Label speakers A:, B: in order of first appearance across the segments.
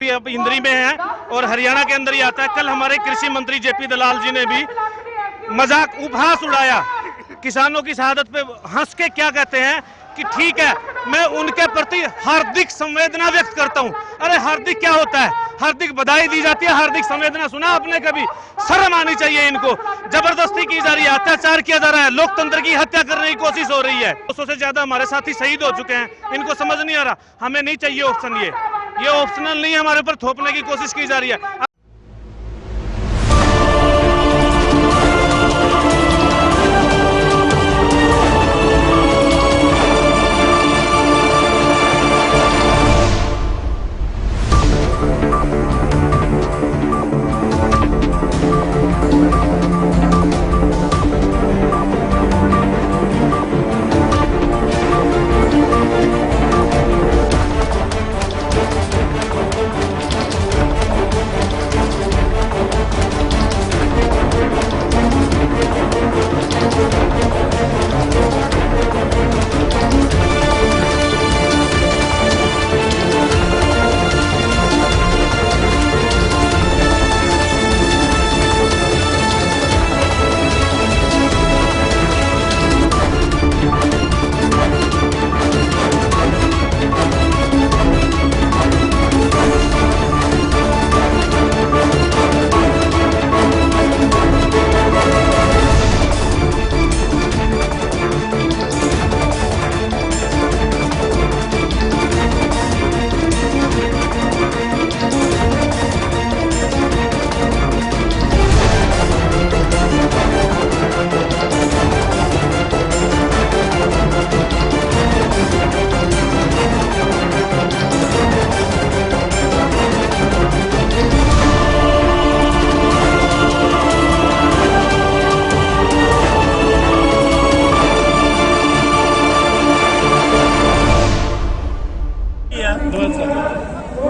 A: अब इंद्री में है और हरियाणा के अंदर ही आता है। कल हमारे कृषि मंत्री जेपी दलाल जी ने भी मजाक उपहास उड़ाया, किसानों की शहादत पे हंस के क्या कहते हैं कि ठीक है, मैं उनके प्रति हार्दिक संवेदना व्यक्त करता हूं। अरे हार्दिक क्या होता है? हार्दिक बधाई दी जाती है, हार्दिक संवेदना सुना आपने कभी? शर्म आनी चाहिए इनको। जबरदस्ती की जा रही है, अत्याचार किया जा रहा है, लोकतंत्र की हत्या करने की कोशिश हो रही है। 200 से ज्यादा हमारे साथी शहीद हो चुके हैं, इनको समझ नहीं आ रहा। हमें नहीं चाहिए ऑप्शन, ये ऑप्शनल नहीं है, हमारे ऊपर थोपने की कोशिश की जा रही है।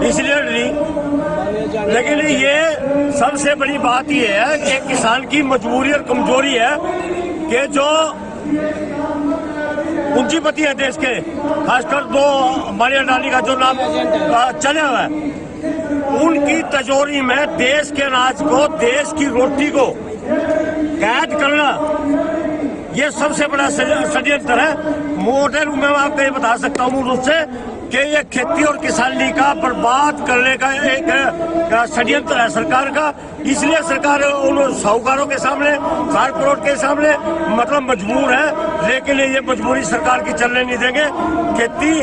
B: इसलिए नहीं, लेकिन ये सबसे बड़ी बात ये है कि किसान की मजबूरी और कमजोरी है कि जो पूंजीपति है देश के, खासकर दो हमारी अडानी का जो नाम चले हुआ है, उनकी तिजोरी में देश के अनाज को, देश की रोटी को कैद करना, ये सबसे बड़ा षड्यंत्र है। मोटे रूप में मैं आपको ये बता सकता हूँ रूप से कि ये खेती और किसानी का बर्बाद करने का एक षड्यंत्र है सरकार का। इसलिए सरकार उन साहूकारों के सामने, कारपोरेट के सामने मतलब मजबूर है, लेकिन ये मजबूरी सरकार की चलने नहीं देंगे। खेती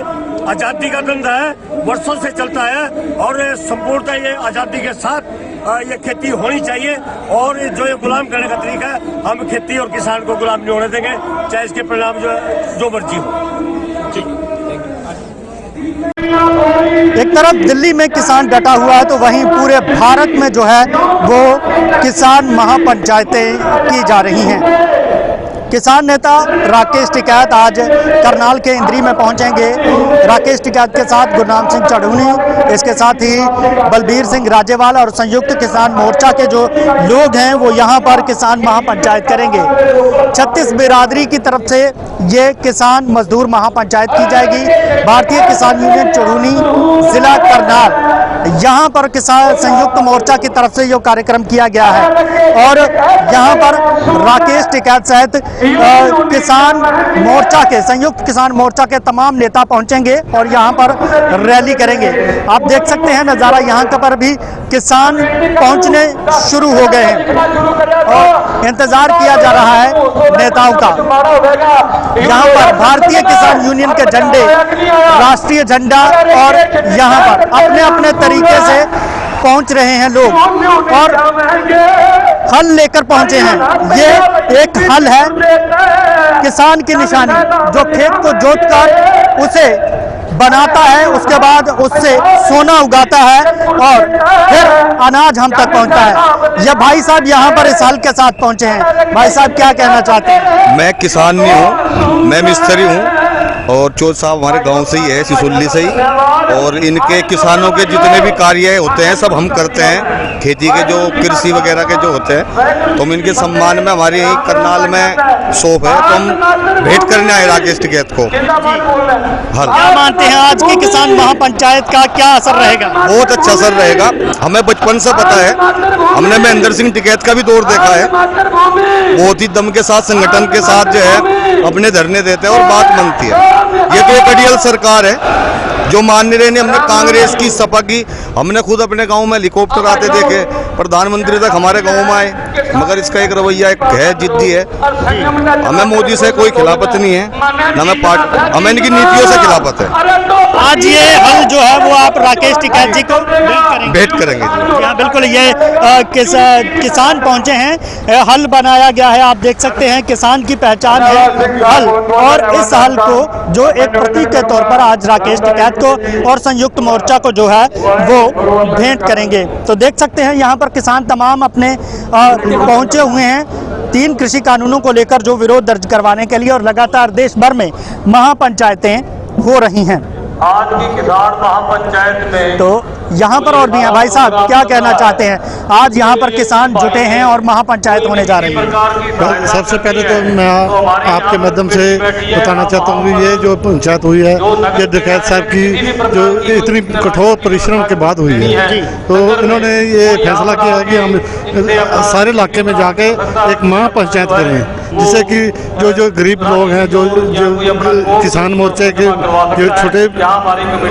B: आजादी का धंधा है, वर्षों से चलता है और संपूर्णतः ये आजादी के साथ ये खेती होनी चाहिए। और जो ये गुलाम करने का तरीका है, हम खेती और किसान को गुलाम नहीं होने देंगे, चाहे इसके परिणाम जो मर्जी हो।
C: एक तरफ दिल्ली में किसान डटा हुआ है तो वहीं पूरे भारत में जो है वो किसान महापंचायतें की जा रही हैं। किसान नेता राकेश टिकैत आज करनाल के इंद्री में पहुंचेंगे। राकेश टिकैत के साथ गुरनाम सिंह चढ़ूनी, इसके साथ ही बलबीर सिंह राजेवाल और संयुक्त किसान मोर्चा के जो लोग हैं वो यहाँ पर किसान महापंचायत करेंगे। 36 बिरादरी की तरफ से ये किसान मजदूर महापंचायत की जाएगी। भारतीय किसान यूनियन चढ़ूनी, जिला करनाल, यहाँ पर किसान संयुक्त मोर्चा की तरफ से ये कार्यक्रम किया गया है और यहाँ पर राकेश टिकैत सहित किसान मोर्चा के, संयुक्त किसान मोर्चा के तमाम नेता पहुंचेंगे और यहाँ पर रैली करेंगे। आप देख सकते हैं नज़ारा, यहाँ पर भी किसान पहुंचने शुरू हो गए हैं और इंतजार किया जा रहा है नेताओं का। यहाँ पर भारतीय किसान यूनियन के झंडे, राष्ट्रीय झंडा, और यहाँ पर अपने अपने तरीके से पहुंच रहे हैं लोग और हल लेकर पहुंचे हैं। ये एक हल है, किसान की निशानी, जो खेत को जोतकर उसे बनाता है, उसके बाद उससे सोना उगाता है और फिर अनाज हम तक पहुंचता है। ये भाई साहब यहाँ पर इस हल के साथ पहुंचे हैं। भाई साहब क्या कहना चाहते हैं?
D: मैं किसान नहीं हूँ, मैं मिस्त्री हूँ और चौधरी साहब हमारे गांव से ही है, सिसुल्ली से ही, और इनके किसानों के जितने भी कार्य होते हैं सब हम करते हैं, खेती के जो कृषि वगैरह के जो होते हैं, तो हम इनके सम्मान में हमारे यहीं करनाल में शॉप है, तो हम भेंट करने आए राकेश टिकैत को।
C: क्या मानते हैं आज की किसान महापंचायत का क्या असर रहेगा?
D: बहुत अच्छा असर रहेगा, हमें बचपन से पता है, हमने महेंद्र सिंह टिकैत का भी दौर देखा है, बहुत ही दम के साथ संगठन के साथ जो है अपने धरने देते हैं और बात बनती है। ये तो एक अड़ियल सरकार है जो मान नहीं रहे। हमने कांग्रेस की, सपा की, हमने खुद अपने गांव में हेलीकॉप्टर आते देखे, प्रधानमंत्री तक हमारे गांव में आए, मगर इसका एक रवैया एक है, जिद्दी है। हमें मोदी से कोई खिलाफत नहीं है, न हमें हमें इनकी नीतियों से खिलाफत है।
C: आज ये हल जो है वो आप राकेश टिकैत जी को
D: भेंट करेंगे जी।
C: हाँ बिल्कुल, ये किसान पहुंचे हैं, हल बनाया गया है, आप देख सकते हैं किसान की पहचान है हल, और इस हल को जो एक प्रतीक के तौर पर आज राकेश टिकैत को और संयुक्त मोर्चा को जो है वो भेंट करेंगे। तो देख सकते हैं यहाँ पर किसान तमाम अपने पहुंचे हुए हैं 3 कृषि कानूनों को लेकर जो विरोध दर्ज करवाने के लिए, और लगातार देश भर में महापंचायतें हो रही हैं।
E: आज की किसान महापंचायत में
C: तो यहाँ पर और भी हैं। भाई साहब क्या कहना चाहते हैं? आज यहाँ पर किसान जुटे हैं और महापंचायत होने जा रही है।
F: सबसे पहले तो मैं आपके माध्यम से बताना चाहता हूँ कि ये जो पंचायत हुई है ये टिकैत साहब की जो इतनी कठोर परिश्रम के बाद हुई है, तो इन्होंने ये फैसला किया है कि हम सारे इलाके में जाके एक महापंचायत करें, जिससे कि जो गरीब लोग हैं, जो किसान मोर्चे के जो छोटे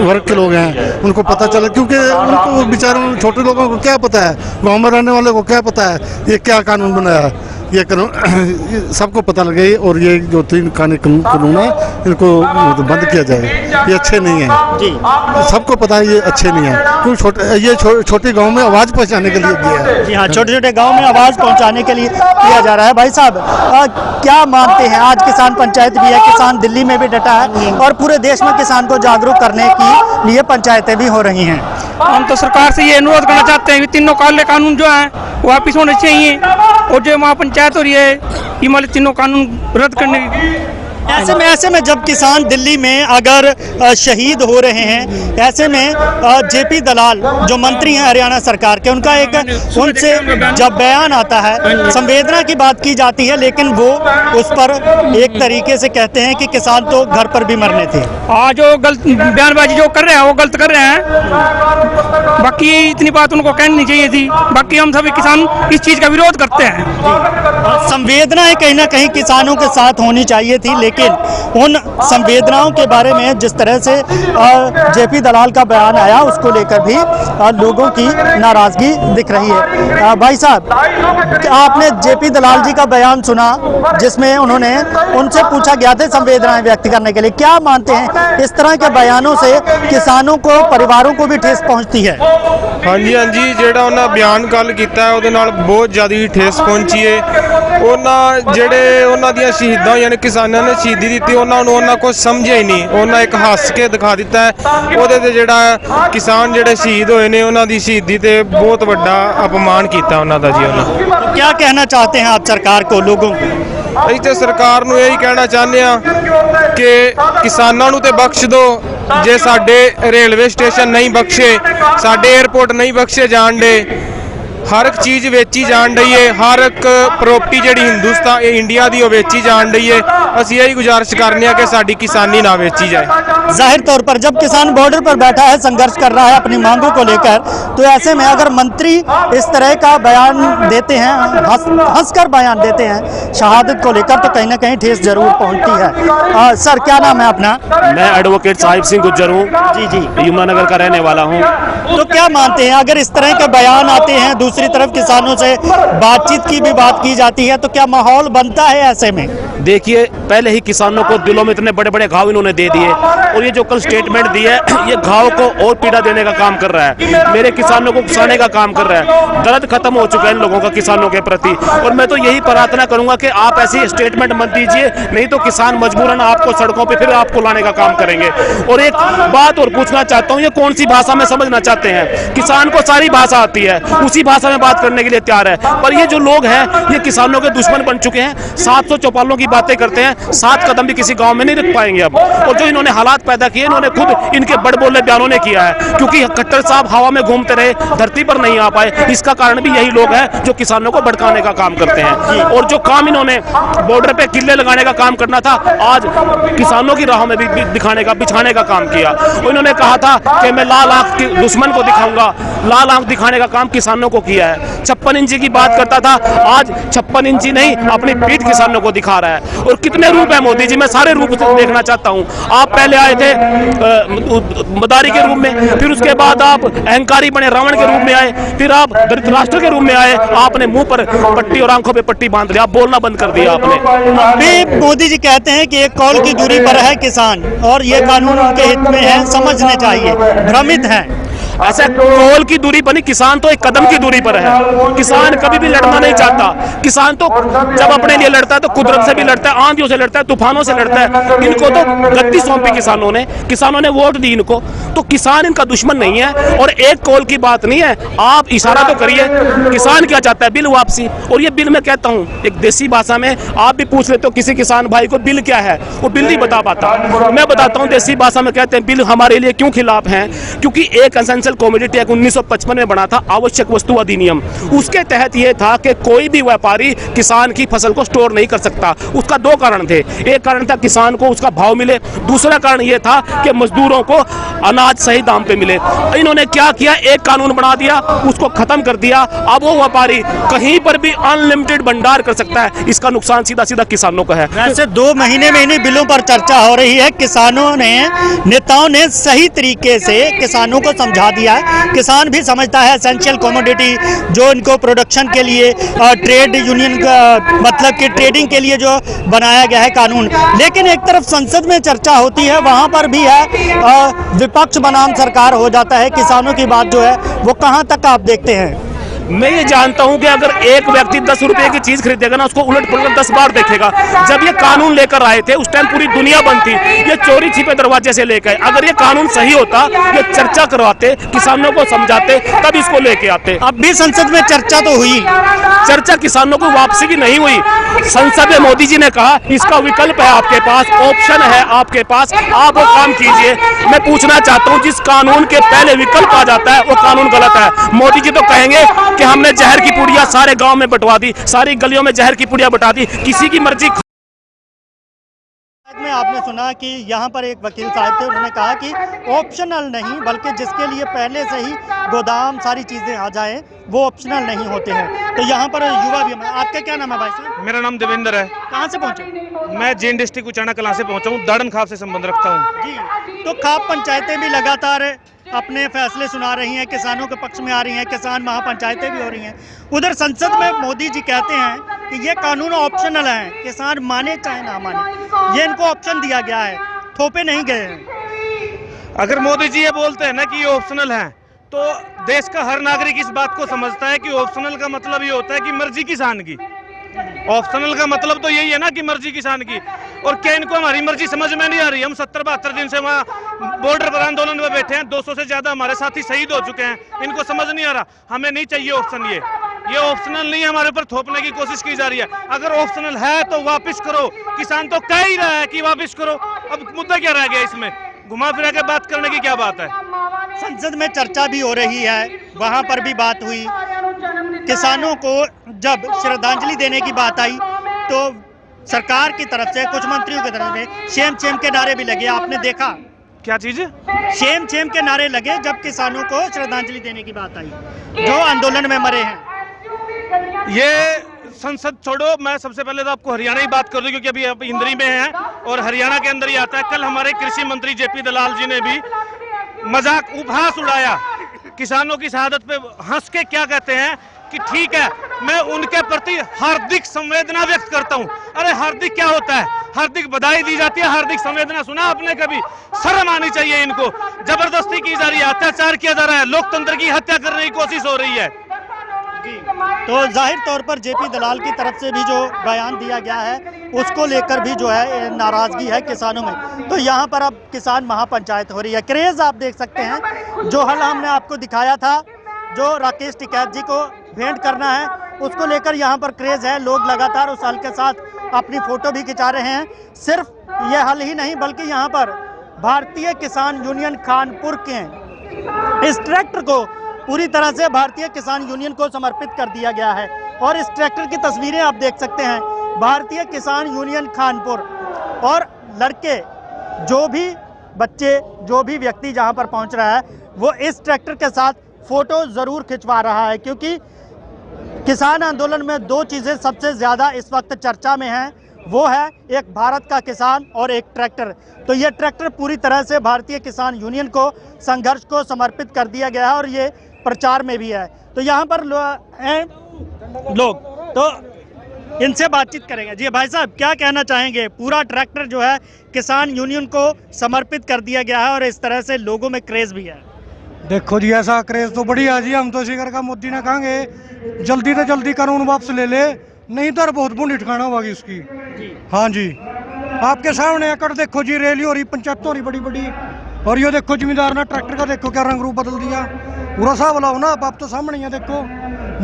F: वर्ग के लोग हैं, उनको पता चले, क्योंकि उनको बेचारों छोटे लोगों को क्या पता है, गांव में रहने वाले को क्या पता है ये क्या कानून बनाया है। ये कानून सबको पता लगे, और ये जो 3 कानून है इनको बंद किया जाए, ये अच्छे नहीं है जी, सबको पता है ये अच्छे नहीं है, क्योंकि छोटे गांव में आवाज़ पहुंचाने के लिए दिया है।
C: जी हाँ, छोटे छोटे गांव में आवाज़ पहुंचाने के लिए किया जा रहा है। भाई साहब क्या मानते हैं? आज किसान पंचायत भी है, किसान दिल्ली में भी डटा है, और पूरे देश में किसान को जागरूक करने के लिए पंचायतें भी हो रही हैं।
G: हम तो सरकार से ये अनुरोध करना चाहते हैं कि तीनों काले कानून जो हैं वो वापिस होने चाहिए, और जो महापंचायत हो रही है ये वाले तीनों कानून रद्द करने।
C: ऐसे में जब किसान दिल्ली में अगर शहीद हो रहे हैं, ऐसे में जेपी दलाल जो मंत्री हैं हरियाणा सरकार के, उनका एक उनसे जब बयान आता है, संवेदना की बात की जाती है, लेकिन वो उस पर एक तरीके से कहते हैं कि किसान तो घर पर भी मरने थे।
G: जो गलत बयानबाजी जो कर रहे हैं वो गलत कर रहे हैं, बाकी इतनी बात उनको कहनी नहीं चाहिए थी। बाकी हम सभी किसान इस चीज़ का विरोध करते हैं।
C: संवेदनाएं कहीं ना कहीं किसानों के साथ होनी चाहिए थी, लेकिन उन संवेदनाओं के बारे में जिस तरह से जेपी दलाल का बयान आया, उसको लेकर भी लोगों की नाराजगी दिख रही है। भाई साहब, आपने जेपी दलाल जी का बयान सुना जिसमें उनसे पूछा गया था संवेदनाएं व्यक्त करने के लिए, क्या मानते हैं इस तरह के बयानों से किसानों को, परिवारों को भी ठेस पहुंचती है?
H: हाँ जी, ਜਿਹੜਾ ਉਹਨਾਂ ਬਿਆਨ ਗੱਲ ਕੀਤਾ ਹੈ ਉਹਦੇ ਨਾਲ ਬਹੁਤ ਜ਼ਿਆਦਾ ਠੇਸ ਪਹੁੰਚੀ ਹੈ। ਉਹਨਾਂ ਦੀਆਂ ਸ਼ਹੀਦਾਂ ਹੋਈਆਂ ਨੇ, ਕਿਸਾਨਾਂ ਨੇ ਸ਼ਹੀਦੀ ਦਿੱਤੀ, ਉਹਨਾਂ ਕੁਝ ਸਮਝਿਆ ਹੀ ਨਹੀਂ। ਉਹਨਾਂ ਇੱਕ ਹੱਸ ਕੇ ਦਿਖਾ ਦਿੱਤਾ ਹੈ, ਉਹਦੇ ਤੇ ਜਿਹੜਾ ਕਿਸਾਨ ਜਿਹੜੇ ਸ਼ਹੀਦ ਹੋਏ ਨੇ ਉਹਨਾਂ ਦੀ ਸ਼ਹੀਦੀ ਤੇ ਬਹੁਤ ਵੱਡਾ ਅਪਮਾਨ ਕੀਤਾ ਉਹਨਾਂ ਦਾ ਜੀ। ਉਹਨਾਂ
C: क्या कहना चाहते हैं आप सरकार को, लोगों को?
H: ਅਸੀਂ ਤੇ ਸਰਕਾਰ ਨੂੰ ਇਹੀ ਕਹਿਣਾ ਚਾਹੁੰਦੇ ਆ ਕਿ ਕਿਸਾਨਾਂ ਨੂੰ ਤੇ ਬਖਸ਼ ਦਿਓ, ਜੇ ਸਾਡੇ ਰੇਲਵੇ ਸਟੇਸ਼ਨ ਨਹੀਂ ਬਖਸ਼ੇ, ਸਾਡੇ 에ਅਰਪੋਰਟ ਨਹੀਂ ਬਖਸ਼ੇ ਜਾਣ ਦੇ, हर एक चीज़ वेची जान रही है, हर एक प्रॉपर्टी जी हिंदुस्तान इंडिया की वेची जान रही है। असी यही गुजारिश करने कि साड़ी किसानी ना वेची जाए।
C: जाहिर तौर पर जब किसान बॉर्डर पर बैठा है, संघर्ष कर रहा है अपनी मांगों को लेकर, तो ऐसे में अगर मंत्री इस तरह का बयान देते हैं, हंसकर बयान देते हैं शहादत को लेकर, तो कहीं ना कहीं ठेस जरूर पहुंचती है। सर क्या नाम है अपना?
I: मैं एडवोकेट साहिब सिंह गुज्जर हूँ जी, यमुनानगर का रहने वाला हूँ।
C: तो क्या मानते हैं अगर इस तरह के बयान आते हैं, दूसरी तरफ किसानों से बातचीत की भी बात की जाती है, तो क्या माहौल बनता है ऐसे में?
I: देखिए, पहले ही किसानों को दिलों में इतने बड़े बड़े घाव इन्होंने दे दिए, और ये जो कल स्टेटमेंट दी है ये घाव को और पीड़ा देने का काम कर रहा है, मेरे किसानों को उकसाने का काम कर रहा है। दर्द खत्म हो चुका है इन लोगों का किसानों के प्रति, और मैं तो यही प्रार्थना करूंगा कि आप ऐसी स्टेटमेंट मत दीजिए, नहीं तो किसान मजबूरन आपको सड़कों पर फिर आपको लाने का काम करेंगे। और एक बात और पूछना चाहता हूँ, ये कौन सी भाषा में समझना चाहते हैं? किसान को सारी भाषा आती है, उसी भाषा में बात करने के लिए तैयार है, पर ये जो लोग हैं ये किसानों के दुश्मन बन चुके हैं। 700 चौपालों की बातें करते हैं, 7 कदम भी किसी गांव में नहीं रख पाएंगे अब। और जो इन्होंने हालात पैदा किए, इन्होंने खुद इनके बड़बोले बयानों ने किया है, क्योंकि खट्टर साहब हवा में घूमते रहे, धरती पर नहीं आ पाए। इसका कारण भी यही लोग हैं जो किसानों को भड़काने का काम करते हैं। और जो काम इन्होंने बॉर्डर पे किले लगाने का काम करना था, आज किसानों की राहों में भी बिछाने का काम किया। इन्होंने कहा था कि मैं लाल आंख के दुश्मन को दिखाऊंगा, लाल आंख दिखाने का काम किसानों को किया है। 56 इंची की बात करता था, आज 56 इंची नहीं, अपनी पीठ किसानों को दिखा रहा है। और कितने रूप है मोदी जी, मैं सारे रूप देखना चाहता हूं। आप पहले आए थे मदारी के रूप में, फिर उसके बाद आप अहंकारी बने रावण के रूप में आए, फिर आप धृतराष्ट्र के रूप में आए। आपने मुंह पर पट्टी और आंखों पे पट्टी बांध लिया, आप बोलना बंद कर दिया आपने।
C: अभी मोदी जी कहते हैं कि एक कॉल की दूरी पर है किसान और ये कानून उनके हित में है, समझने चाहिए, भ्रमित है।
I: ऐसा कॉल की दूरी बनी, किसान तो एक कदम की दूरी पर है। किसान कभी भी लड़ना नहीं चाहता। किसान तो जब अपने लिए लड़ता है तो कुदरत से भी लड़ता है, आंधियों से लड़ता है, तूफानों से लड़ता है। इनको तो गद्दी सौंपी किसानों ने वोट दी इनको, तो किसान इनका दुश्मन नहीं है। और एक कॉल की बात नहीं है, आप इशारा तो करिए। किसान क्या चाहता है? बिल वापसी। और ये बिल मैं कहता हूँ एक देसी भाषा में, आप भी पूछ लेते हो किसी किसान भाई को बिल क्या है, वो बिल नहीं बता पाता। मैं बताता हूँ देसी भाषा में कहते हैं बिल हमारे लिए क्यों खिलाफ है, क्योंकि एक कमोडिटी एक्ट 1955 में बना था, आवश्यक वस्तु अधिनियम। उसके तहत यह था कि कोई भी व्यापारी किसान की फसल को स्टोर नहीं कर सकता। उसका 2 कारण थे। एक कारण था किसान को उसका भाव मिले, दूसरा कारण यह था कि मजदूरों को अनाज सही दाम पे मिले। इन्होंने क्या किया, एक कानून बना दिया, उसको खत्म कर दिया। अब वो व्यापारी कहीं पर भी अनलिमिटेड भंडार कर सकता है। इसका नुकसान सीधा सीधा किसानों का है।
C: वैसे 2 महीने में इन्हीं बिलों पर चर्चा हो रही है। नेताओं ने सही तरीके से किसानों को समझा दिया है। किसान भी समझता है एसेंशियल कमोडिटी जो इनको प्रोडक्शन के लिए ट्रेड यूनियन का मतलब कि ट्रेडिंग के लिए जो बनाया गया है कानून, लेकिन एक तरफ संसद में चर्चा होती है, वहां पर भी है विपक्ष बनाम सरकार हो जाता है। किसानों की बात जो है वो कहां तक आप देखते हैं?
I: मैं ये जानता हूं कि अगर एक व्यक्ति 10 रुपए की चीज खरीदेगा ना, उसको उलट पुलट 10 बार देखेगा। जब ये कानून लेकर आए थे उस टाइम पूरी दुनिया बंद थी, ये चोरी छिपे दरवाजे से लेकर आए। अगर ये कानून सही होता, ये चर्चा करवाते, किसानों को समझाते, तब इसको लेके आते।
C: अब भी संसद में चर्चा तो हुई,
I: चर्चा किसानों को वापसी की नहीं हुई। संसद में मोदी जी ने कहा इसका विकल्प है आपके पास, ऑप्शन है आपके पास, आप वो काम कीजिए। मैं पूछना चाहता हूँ, जिस कानून के पहले विकल्प आ जाता है वो कानून गलत है। मोदी जी तो कहेंगे कि हमने जहर की पुड़िया सारे गांव में बंटवा दी, सारी गलियों में जहर की पुड़िया बंटा दी, किसी की मर्जी।
C: में आपने सुना कि यहाँ पर एक वकील साहब थे, उन्होंने कहा कि ऑप्शनल नहीं, बल्कि जिसके लिए पहले से ही गोदाम सारी चीज़ें आ जाए वो ऑप्शनल नहीं होते हैं। तो यहाँ पर युवा भी है। आपका क्या नाम है भाई साहब?
A: मेरा नाम देवेंद्र है।
C: कहाँ से पहुँचे?
A: मैं जैन डिस्ट्रिक्ट उचाना कलां से पहुंचा हूँ, दाड़न खाप से संबंध रखता हूँ
C: जी। तो खाप पंचायतें भी लगातार अपने फैसले सुना रही हैं, किसानों के पक्ष में आ रही हैं, किसान महापंचायतें भी हो रही हैं। उधर संसद में मोदी जी कहते हैं कि ये कानून ऑप्शनल है, किसान माने चाहे ना माने, ये इनको ऑप्शन दिया गया है, थोपे नहीं गए हैं।
A: अगर मोदी जी ये बोलते हैं ना कि ये ऑप्शनल है, तो देश का हर नागरिक इस बात को समझता है कि ऑप्शनल का मतलब ये होता है कि मर्जी किसान की। ऑप्शनल का मतलब तो यही है ना कि मर्जी किसान की। और क्या इनको हमारी मर्जी समझ में नहीं आ रही? हम 70-72 दिन से वहाँ बॉर्डर पर आंदोलन में बैठे हैं, 200 से ज्यादा हमारे साथी शहीद हो चुके हैं। इनको समझ नहीं आ रहा। हमें नहीं चाहिए ऑप्शन, ये ऑप्शनल नहीं है, हमारे ऊपर थोपने की कोशिश की जा रही है। अगर ऑप्शनल है तो वापस करो, किसान तो कह ही रहा है कि वापस करो। अब मुद्दा क्या रह गया इसमें? घुमा फिरा के बात करने की क्या बात है?
C: संसद में चर्चा भी हो रही है, वहां पर भी बात हुई। किसानों को जब श्रद्धांजलि देने की बात आई तो सरकार की तरफ से, कुछ मंत्रियों की तरफ से शेम के नारे भी लगे। आपने देखा?
A: क्या चीज?
C: शेम के नारे लगे जब किसानों को श्रद्धांजलि देने की बात आई, जो आंदोलन में मरे हैं।
A: ये संसद छोड़ो, मैं सबसे पहले तो आपको हरियाणा की बात कर दूं, क्योंकि अभी आप इंद्री में हैं और हरियाणा के अंदर ही आता है। कल हमारे कृषि मंत्री जेपी दलाल जी ने भी मजाक उपहास उड़ाया किसानों की शहादत पे, हंस के क्या कहते हैं कि ठीक है, मैं उनके प्रति हार्दिक संवेदना व्यक्त करता हूं। अरे हार्दिक क्या होता है? हार्दिक बधाई दी जाती है, हार्दिक संवेदना सुना आपने कभी? शर्म आनी चाहिए इनको। जबरदस्ती की जा रही है, अत्याचार किया जा रहा है, लोकतंत्र की हत्या करने की कोशिश हो रही है।
C: तो जाहिर तौर पर जेपी दलाल की तरफ से भी जो बयान दिया गया है उसको लेकर भी जो है नाराजगी है किसानों में। तो यहाँ पर अब किसान महापंचायत हो रही है। क्रेज आप देख सकते हैं, जो हल हमने आपको दिखाया था, जो राकेश टिकैत जी को भेंट करना है, उसको लेकर यहाँ पर क्रेज है। लोग लगातार उस हल के साथ अपनी फोटो भी खिंचा रहे हैं। सिर्फ ये हल ही नहीं बल्कि यहाँ पर भारतीय किसान यूनियन कानपुर के इस ट्रैक्टर को पूरी तरह से भारतीय किसान यूनियन को समर्पित कर दिया गया है। और इस ट्रैक्टर की तस्वीरें आप देख सकते हैं, भारतीय किसान यूनियन कानपुर। और लड़के, जो भी बच्चे, जो भी व्यक्ति जहां पर पहुंच रहा है वो इस ट्रैक्टर के साथ फोटो ज़रूर खिंचवा रहा है, क्योंकि किसान आंदोलन में दो चीज़ें सबसे ज़्यादा इस वक्त चर्चा में हैं। वो है एक भारत का किसान और एक ट्रैक्टर। तो ये ट्रैक्टर पूरी तरह से भारतीय किसान यूनियन को, संघर्ष को समर्पित कर दिया गया है और ये प्रचार में भी है। तो यहाँ पर हैं लोग, तो इनसे बातचीत करेंगे। जी भाई साहब, क्या कहना चाहेंगे? पूरा ट्रैक्टर जो है किसान यूनियन को समर्पित कर दिया गया है और इस तरह से लोगों में क्रेज भी है।
J: देखो जी, ऐसा क्रेज तो बढ़िया जी। हम तो इसी का मोदी ने कहेंगे जल्दी से जल्दी कानून वापस ले ले, नहीं तो बहुत बूंदी ठिकाना होगी उसकी। हाँ जी, आपके सामने एकड़ देखो जी, रैली हो रही, पंचायत हो रही बड़ी बड़ी। और ये देखो जमींदार ने ट्रैक्टर का देखो क्या रंग रूप बदल दिया। पूरा साहब लाओ ना, आप तो सामने है। देखो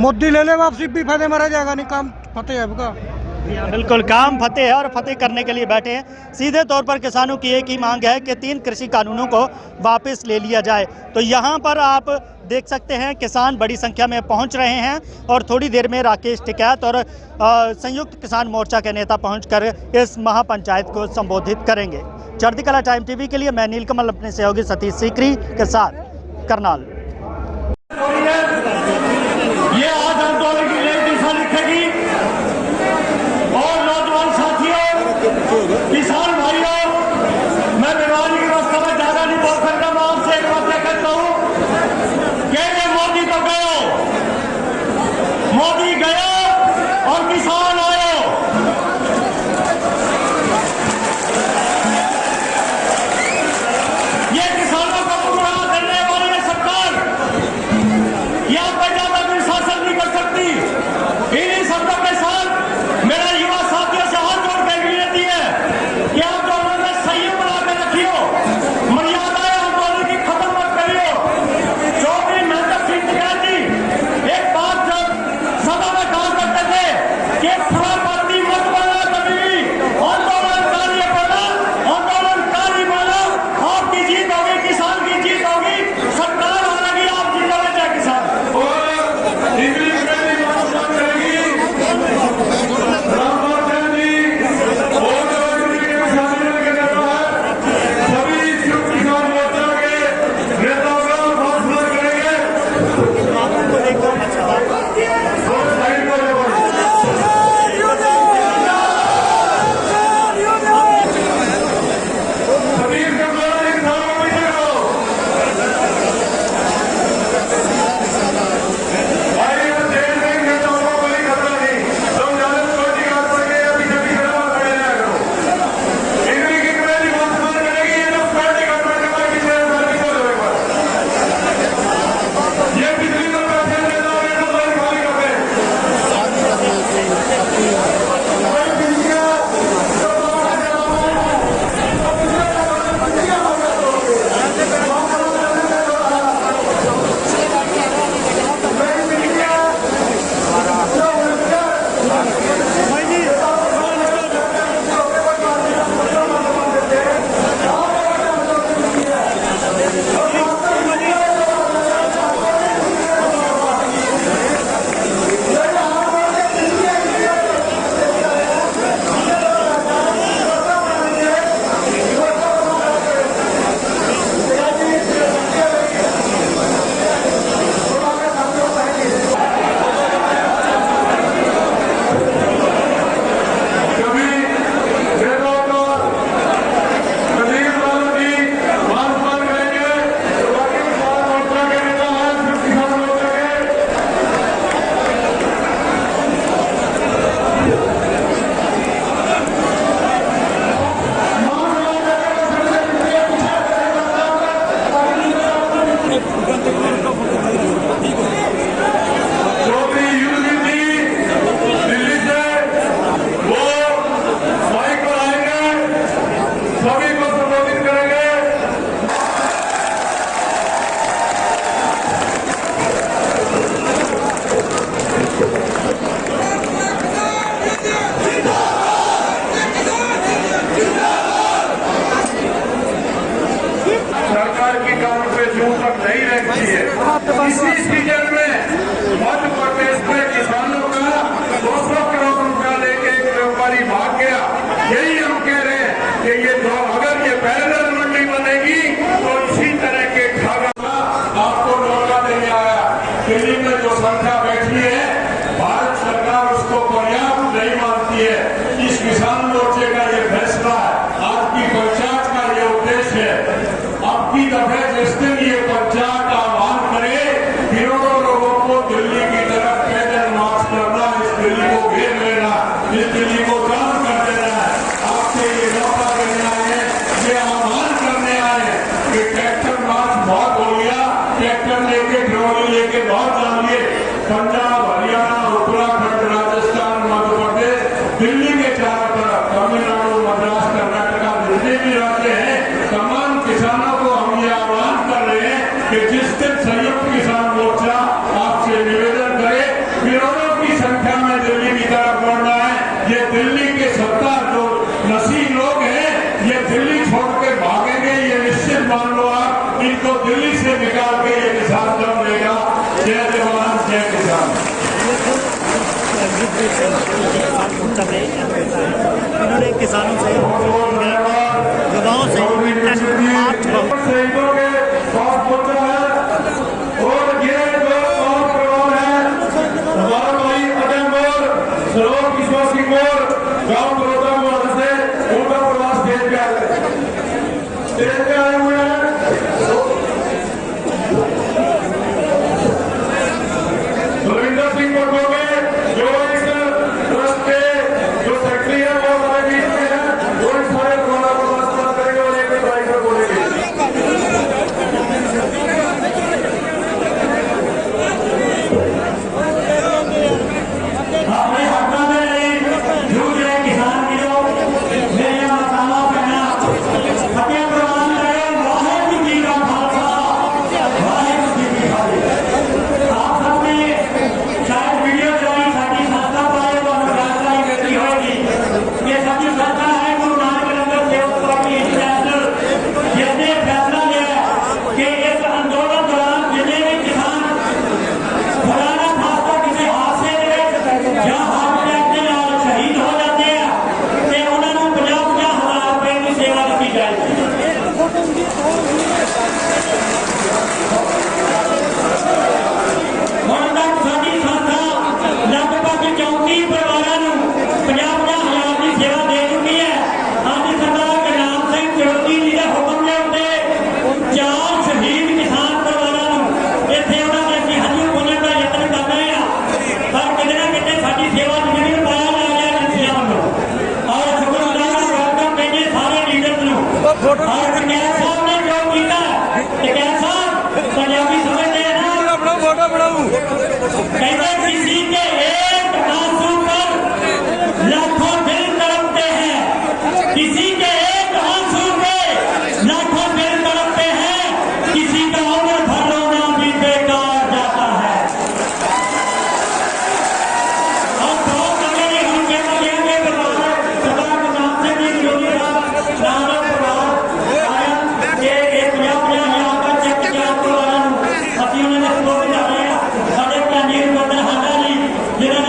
J: मोदी ले ले वापसी, भी फायदे में रह जाएगा, नहीं काम फतेह है आपका।
C: बिल्कुल, काम फतेह है और फतेह करने के लिए बैठे हैं। सीधे तौर पर किसानों की एक ही मांग है कि 3 कृषि कानूनों को वापस ले लिया जाए। तो यहाँ पर आप देख सकते हैं किसान बड़ी संख्या में पहुँच रहे हैं और थोड़ी देर में राकेश टिकैत और संयुक्त किसान मोर्चा के नेता पहुँचकर इस महापंचायत को संबोधित करेंगे। चढ़ती कला टाइम टीवी के लिए मैं नीलकमल अपने सहयोगी सतीश सीकरी के साथ करनाल।
B: ये आज आंदोलन की नई दिशा लिखेगी। और नौजवान साथियों, किसान भाइयों, मैं बीमारी की अवस्था में ज्यादा नहीं बोल सकता। मैं आपसे एक बात कहता हूँ कि मोदी तो गयो, मोदी गयो और किसान आयो। ये किसानों को गुमराह करने वाली है सरकार। यह ज्यादा कोई शासन नहीं कर सकती। इन्हीं शब्दों के साथ मेरा युवा साथियों से हाथ जोड़ कर विनती है कि आप दोनों में संयम बनाकर रखियो, मर्यादाएं आंदोलन की खत्म मत करियो। जो भी मेहनत सिंह जी एक बात जो सदा में कहा करते थे कि खुरापाती मत बोलना, कभी भी आंदोलनकारी बोला, आंदोलनकारी बोला। आपकी जीत होगी, किसान की जीत होगी, सरकार आएगी, आप जीतोगे चाहे किसान।
E: में जो संख्या बैठी है, भारत सरकार उसको पर्याप्त नहीं मानती है। इस किसान मोर्चे का ये फैसला है, आज की पंचायत का ये उद्देश्य है। अब की दफे जिस दिन ये पंचायत आह्वान करे, करोड़ों लोगों को दिल्ली की तरफ पैदल मार्च करना, इस दिल्ली को घेर लेना, इस दिल्ली को जाम कर देना है। आपसे ये मौका देने आए, ये आह्वान करने आए कि ट्रैक्टर मार्च बहुत हो गया, ट्रैक्टर लेके ट्रॉली लेके बहुत जानिए। पंजाब, हरियाणा, उत्तराखंड, राजस्थान, मध्य प्रदेश, दिल्ली के चारों तरफ, तमिलनाडु, मद्रास, कर्नाटका, जितने भी राज्य हैं, तमाम किसानों को हम ये आह्वान कर रहे हैं कि जिस दिन संयुक्त किसान मोर्चा आपसे निवेदन करे, करोड़ों की संख्या में दिल्ली की तरफ बढ़ना है। ये दिल्ली के सत्ता जो नसी लोग हैं, ये दिल्ली छोड़ के भागेंगे, ये निश्चित मान लो आप। इनको दिल्ली से निकाल के ये किसान दम लेगा। जय जवान, जय किसान।
C: इन्होंने किसानों से, युवाओं से
E: शहीदों के पास पहुंचा है। और ये जो और परिवार है, हमारा भाई अजय मोर, सरोज किशोर सिंह मोर, गाँव बड़ौदा मोर से उनका प्रवास स्टेज पे आए हुए हैं। रविंदर सिंह पटोले जो इस ट्रस्ट के जो सेक्रेटरी है, वो हमारे बीच में है, वो इस सारे प्रोग्राम को बात करेंगे और एक बाइक पर बोलेंगे। अपने हकदार में नहीं जूझ रहे किसान की लोग, मेरे मकाना पहना फतेह प्रवान करें, वाहेगुरु जी का खालसा, वाहेगुरु जी की फतेह। आप सबने शायद वीडियो चलाई, साड़ी संस्था पाए तो जानकारी मिलती होगी। ये सभी संस्था है गुरु नानक लंगर सेवा समिति इंटरनेशनल, जिसने फैसला लिया कि इस आंदोलन दौरान जितने भी किसान खुदा ना खास्ता किसी हादसे में या हार्ट अटैक के नाल शहीद हो जाते हैं, तो उन्होंने 50,000 रुपए की सेवा की जाएगी। ਹੁਣ ਤੱਕ ਸਾਡੀ ਸੰਸਥਾ ਲਗਭਗ 34 ਪਰਿਵਾਰਾਂ ਨੂੰ 50,000 ਦੀ ਸੇਵਾ ਦੇ ਚੁੱਕੀ ਹੈ। ਅੱਜ ਸਰਦਾਰ ਗੁਰਨਾਮ ਸਿੰਘ ਚੌਧਰੀ ਜੀ ਦੇ ਹੁਕਮ ਦੇ ਉੱਤੇ 4 ਸ਼ਹੀਦ ਕਿਸਾਨ ਪਰਿਵਾਰਾਂ ਨੂੰ ਇੱਥੇ ਉਹਨਾਂ ਦੇ ਅਸੀਂ ਹੱਥੋਂ ਪੁੱਜਣ ਦਾ ਯਤਨ ਕਰ ਰਹੇ ਹਾਂ, ਪਰ ਕਿਤੇ ਨਾ ਕਿਤੇ ਸਾਡੀ ਸੇਵਾ ਜ਼ਮੀਨ ਪਾਇਆ ਜਾ ਰਿਹਾ ਏਜੰਸੀਆਂ ਵੱਲੋਂ। ਔਰ ਸ਼ੁਕਰਗੁਜ਼ਾਰ ਵੈਲਕਮ ਕਹਿੰਦੇ ਸਾਰੇ ਲੀਡਰਸ ਨੂੰ। ਔਰ ਟਕੈਤ ਸਾਹਿਬ ਨੇ ਜੋ ਕੀਤਾ, ਟਕੈਤ ਸਾਹਿਬ ਪੰਜਾਬੀ ਸਮਝਦੇ ਆ ना, कहते किसी के एक आंसू पर लाखों दिल तड़पते हैं, किसी के एक आंसू पे लाखों दिल तड़पते हैं, किसी का उम्र भर रोना भी बेकार जाता है। और बहुत लगे हम कहते हैं कि सरदार गुरनाम सिंह जी योगी नानक परिवार आया कि 50,000 का चेक किया परिवारों, ਅਸੀਂ ਉਹਨਾਂ ਦੇ ਸਪੋਰਟ ਕਰ ਰਹੇ ਹਾਂ। ਸਾਡੇ ਭੈਣੀ ਬਦਲ ਹਾਡਾ ਜੀ ਜਿਹੜਾ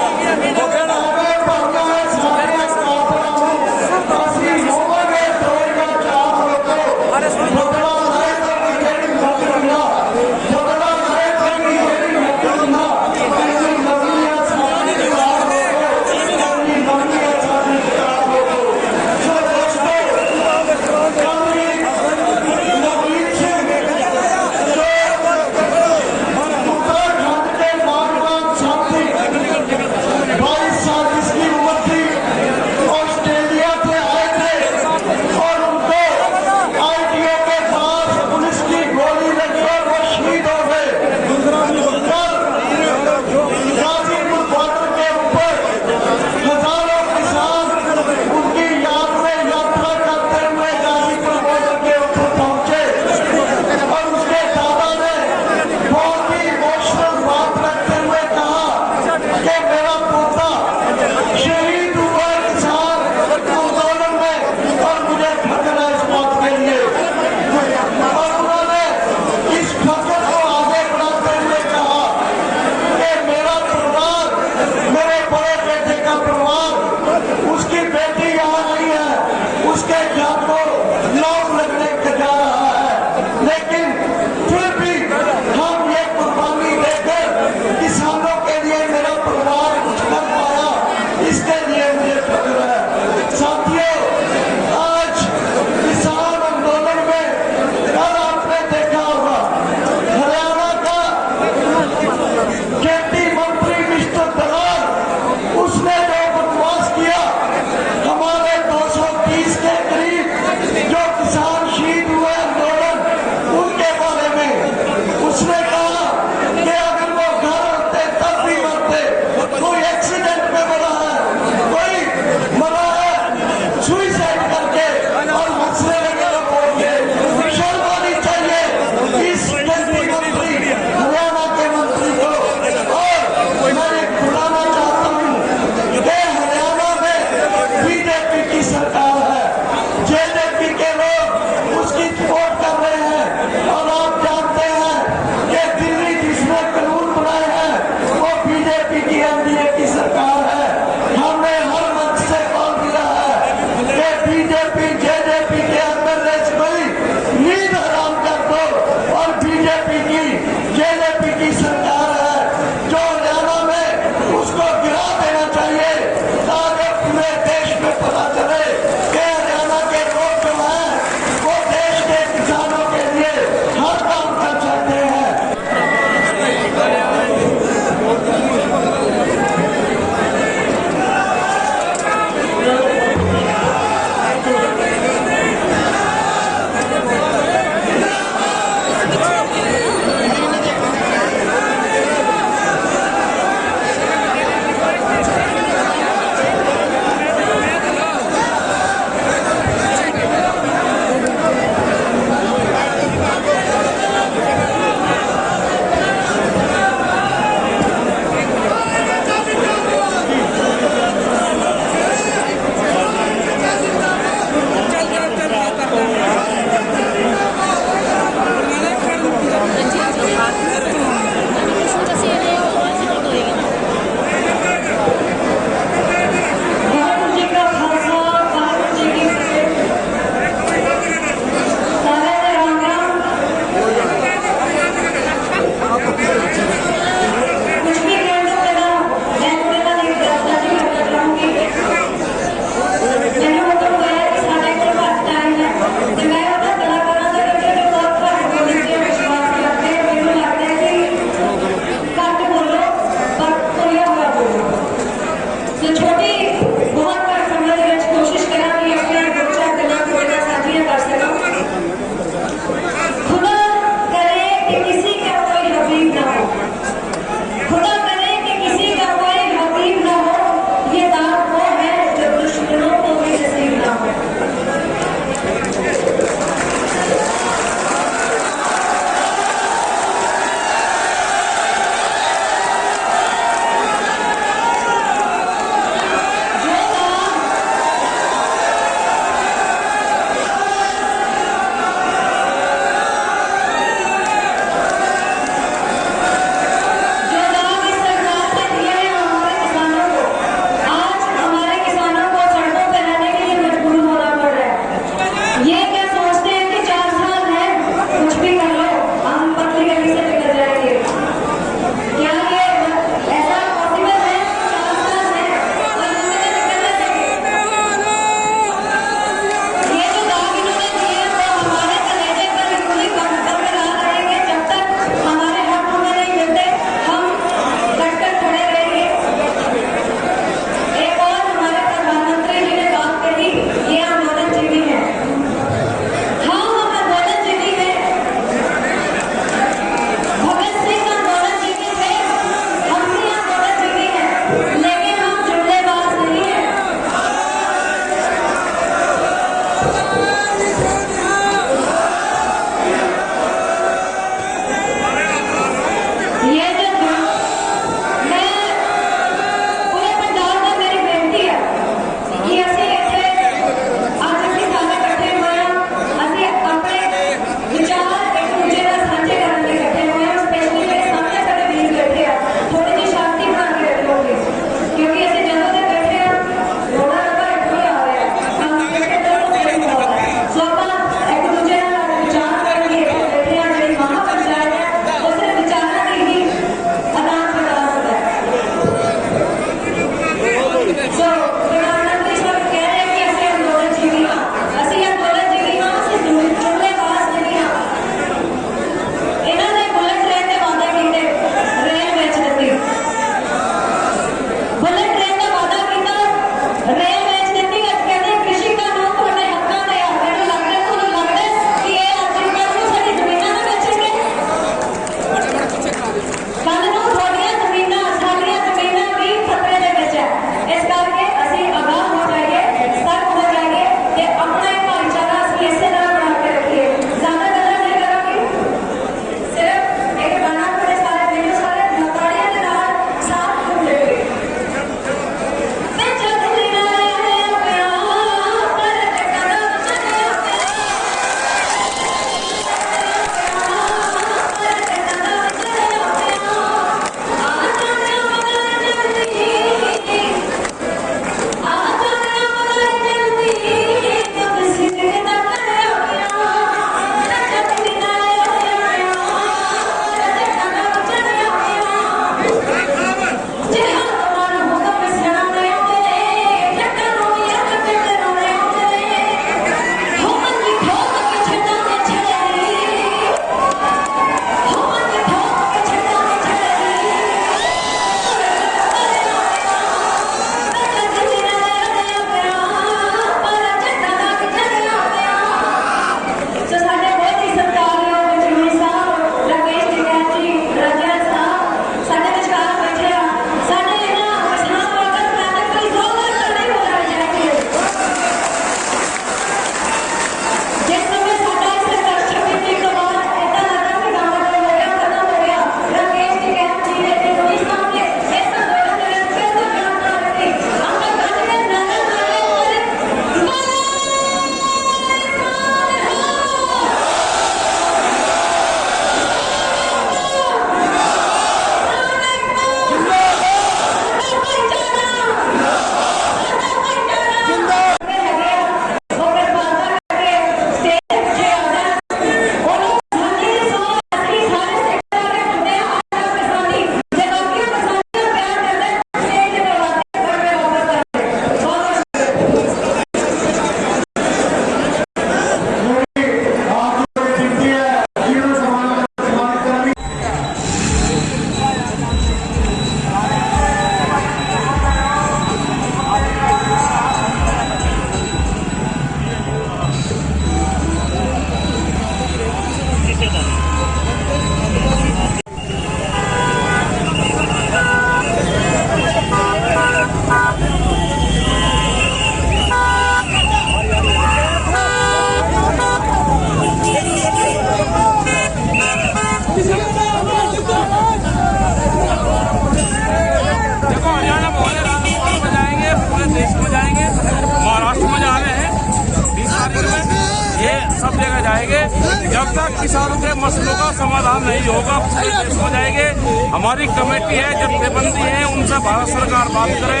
H: जब तक किसानों के मसलों का समाधान नहीं होगा पूरे देश में जाएंगे। हमारी कमेटी है, जत्थेबंदी है, उनसे भारत सरकार बात करे,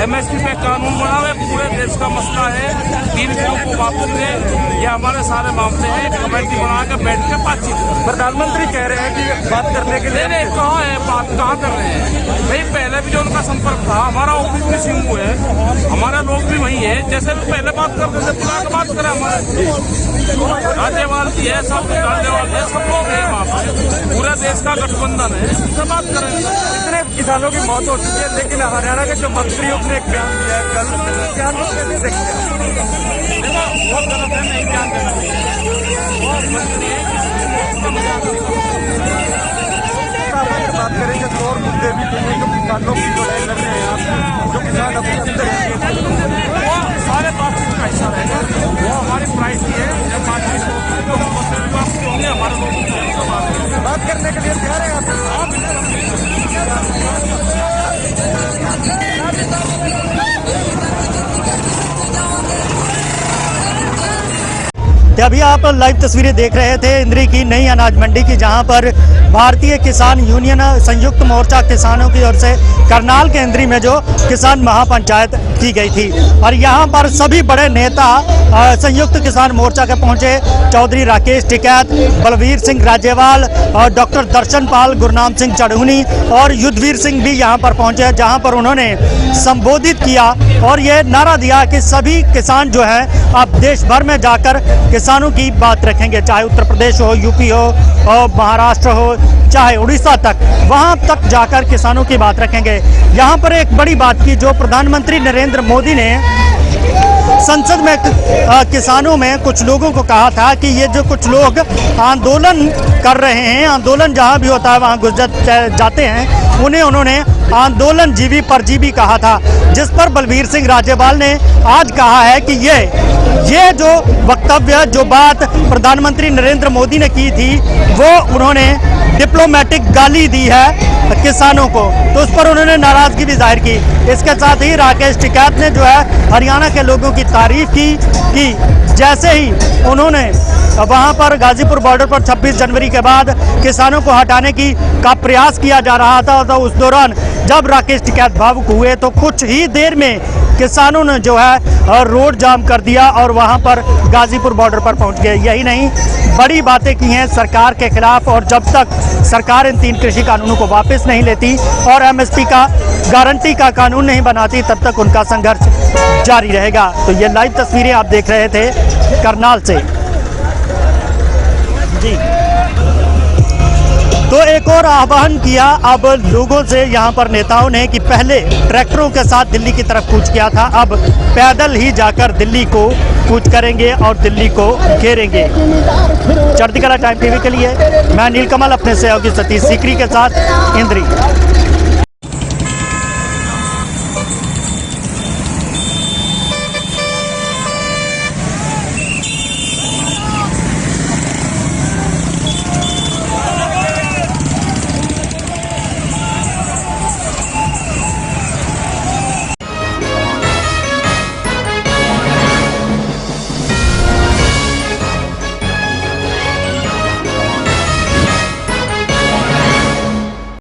H: MSP पे कानून बनावे। पूरे देश का मसला है, 3 किलो को वापस दे, ये हमारे सारे मामले हैं। कमेटी बना के बैठ के बातचीत करें।
A: प्रधानमंत्री कह रहे हैं कि बात करने के लिए
H: नहीं, कहाँ है बात, कहाँ कर रहे हैं भाई? पहले भी जो उनका संपर्क था, हमारा ऑफिस भी सिंगू है, हमारे लोग भी वही है, जैसे पहले बात करते थे बुला के बात करें। हमारे राज्यपाल की है, सब राज्यपाल है, सब लोग हैं वहाँ पर, पूरे देश का गठबंधन है, उनसे बात करें।
A: इतने किसानों की मौत हो चुकी है, लेकिन हरियाणा के जो मंत्री उसने एक बयान दिया है कल, बयान को कैसे देखते हैं?
H: देखो बहुत गलत है, नहीं ध्यान देना चाहिए। बहुत मंत्री है, उसका मजाक नहीं करना।
A: बात करेंगे तो और मुद्दे भी थे जो किसानों की लड़ाई लड़ रहे हैं आप, जो किसान अपने अंदर
H: वो सारे बातचीत का हिस्सा रहेगा। वो हमारी प्राइस की है, जब बातचीत होगी तो हम मसले वापसी होंगे, हमारे लोगों से
A: बात करने के लिए तैयार है आप?
C: अभी आप लाइव तस्वीरें देख रहे थे इंद्री की नई अनाज मंडी की, जहां पर भारतीय किसान यूनियन संयुक्त मोर्चा किसानों की ओर से करनाल के इंद्री में जो किसान महापंचायत की गई थी, और यहां पर सभी बड़े नेता संयुक्त किसान मोर्चा के पहुंचे। चौधरी राकेश टिकैत, बलवीर सिंह राजेवाल और डॉक्टर दर्शन पाल, गुरनाम सिंह चढ़ूनी और युद्धवीर सिंह भी यहां पर पहुंचे, जहां पर उन्होंने संबोधित किया और ये नारा दिया कि सभी किसान जो है अब देश भर में जाकर किसानों की बात रखेंगे, चाहे उत्तर प्रदेश हो, यूपी हो और महाराष्ट्र हो, चाहे उड़ीसा तक, वहां तक जाकर किसानों की बात रखेंगे। यहां पर एक बड़ी बात की जो प्रधानमंत्री नरेंद्र मोदी ने संसद में किसानों में कुछ लोगों को कहा था कि ये जो कुछ लोग आंदोलन कर रहे हैं, आंदोलन जहां भी होता है वहां गुजर जाते हैं, उन्हें उन्होंने आंदोलन जीवी परजीवी कहा था, जिस पर बलवीर सिंह राजेवाल ने आज कहा है कि ये जो वक्तव्य, जो बात प्रधानमंत्री नरेंद्र मोदी ने की थी, वो उन्होंने डिप्लोमेटिक गाली दी है किसानों को, तो उस पर उन्होंने नाराजगी भी जाहिर की। इसके साथ ही राकेश टिकैत ने जो है हरियाणा के लोगों की तारीफ की जैसे ही उन्होंने वहां पर गाजीपुर बॉर्डर पर 26 जनवरी के बाद किसानों को हटाने का प्रयास किया जा रहा था, तो उस दौरान जब राकेश टिकैत भावुक हुए तो कुछ ही देर में किसानों ने जो है रोड जाम कर दिया और वहां पर गाजीपुर बॉर्डर पर पहुंच गए। यही नहीं, बड़ी बातें की हैं सरकार के खिलाफ, और जब तक सरकार इन 3 कृषि कानूनों को वापस नहीं लेती और MSP का गारंटी का कानून नहीं बनाती, तब तक उनका संघर्ष जारी रहेगा। तो ये लाइव तस्वीरें आप देख रहे थे करनाल से जी। तो एक और आह्वान किया अब लोगों से यहाँ पर नेताओं ने कि पहले ट्रैक्टरों के साथ दिल्ली की तरफ कूच किया था, अब पैदल ही जाकर दिल्ली को कूच करेंगे और दिल्ली को घेरेंगे। चढ़ती कला टाइम TV के लिए मैं नीलकमल अपने सहयोगी सतीश सीकरी के साथ इंद्री।